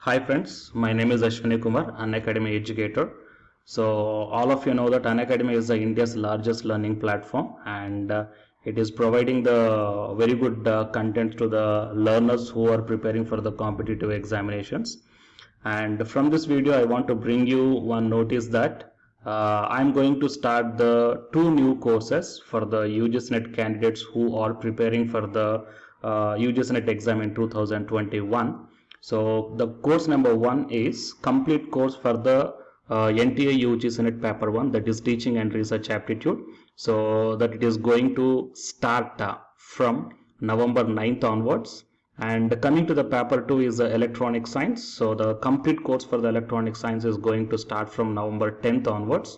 Hi friends, my name is Ashwini Kumar, Unacademy educator. So all of you know that Unacademy is India's largest learning platform, and it is providing the very good content to the learners who are preparing for the competitive examinations. And from this video I want to bring you one notice that I'm going to start the two new courses for the UGC candidates who are preparing for the UGC exam in 2021. So the course number 1 is complete course for the NTA UGC paper 1, that is teaching and research aptitude. So that it is going to start from November 9th onwards. And coming to the paper 2 is the electronic science. So the complete course for the electronic science is going to start from November 10th onwards.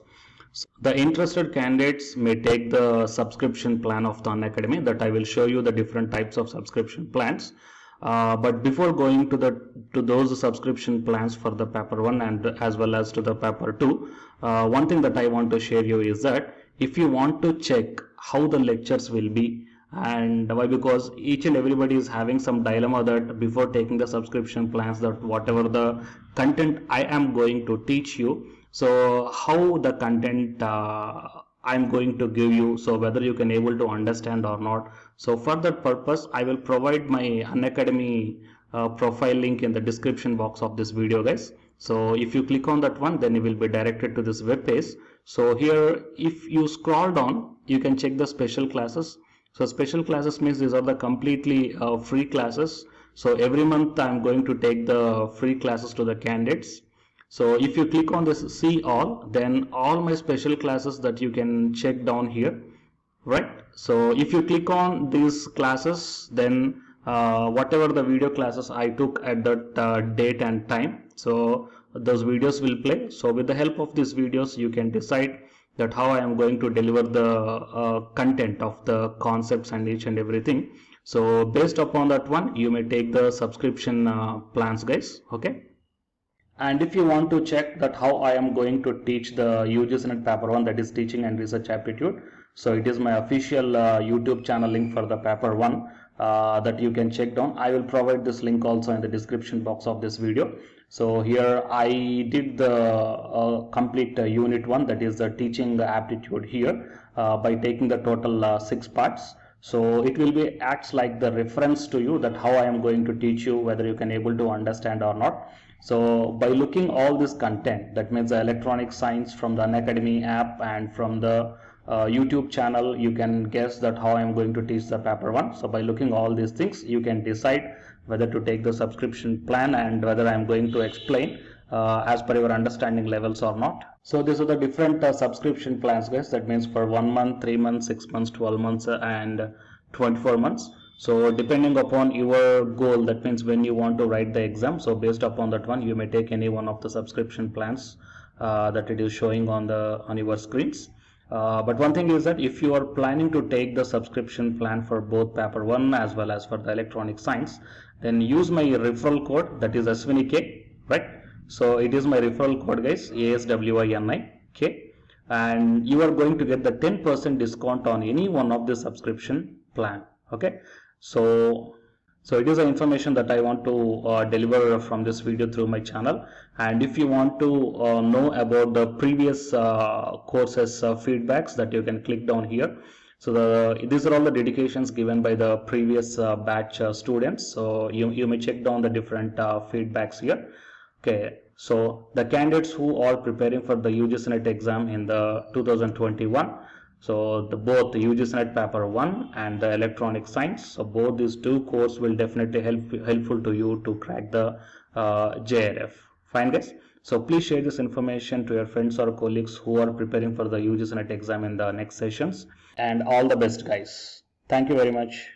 So the interested candidates may take the subscription plan of the Unacademy, that I will show you the different types of subscription plans. But before going to those subscription plans for the paper 1 and as well as to the paper 2, one thing that I want to share you is that if you want to check how the lectures will be, and why, because each and everybody is having some dilemma that before taking the subscription plans, that whatever the content I am going to teach you, so how the content I'm going to give you, so whether you can able to understand or not. So for that purpose I will provide my Unacademy profile link in the description box of this video, guys. So if you click on that one, then you will be directed to this web page. So here if you scroll down, you can check the special classes. So special classes means these are the completely free classes. So every month I am going to take the free classes to the candidates. So if you click on this see all, then all my special classes that you can check down here, right? So if you click on these classes, then whatever the video classes I took at that date and time, so those videos will play. So with the help of these videos you can decide that how I am going to deliver the content of the concepts and each and everything. So based upon that one, you may take the subscription plans, guys. Okay. And if you want to check that how I am going to teach the UGC paper 1, that is teaching and research aptitude, so it is my official YouTube channel link for the paper 1 that you can check down. I will provide this link also in the description box of this video. So here I did the complete unit 1, that is the teaching aptitude here by taking the total 6 parts. So it will be acts like the reference to you that how I am going to teach you, whether you can able to understand or not. So by looking all this content, that means the electronic science from the Unacademy app and from the YouTube channel, you can guess that how I am going to teach the paper 1. So by looking all these things, you can decide whether to take the subscription plan and whether I am going to explain as per your understanding levels or not. So these are the different subscription plans, guys. That means for 1 month, 3 months, 6 months, 12 months and 24 months. So depending upon your goal, that means when you want to write the exam, so based upon that one, you may take any one of the subscription plans that it is showing on your screens. But one thing is that if you are planning to take the subscription plan for both paper 1 as well as for the electronic science, then use my referral code, that is ASWINIK, right? So it is my referral code, guys, ASWINIK, and you are going to get the 10% discount on any one of the subscription plan. Okay. So it is the information that I want to deliver from this video through my channel. And if you want to know about the previous courses feedbacks, that you can click down here. So these are all the dedications given by the previous batch students. So you may check down the different feedbacks here. Okay. So the candidates who are preparing for the UGC exam in the 2021, so both the UGC paper 1 and the electronic science, so both these two courses will definitely helpful to you to crack the JRF. Fine, guys. So please share this information to your friends or colleagues who are preparing for the UGC exam in the next sessions. And all the best, guys. Thank you very much.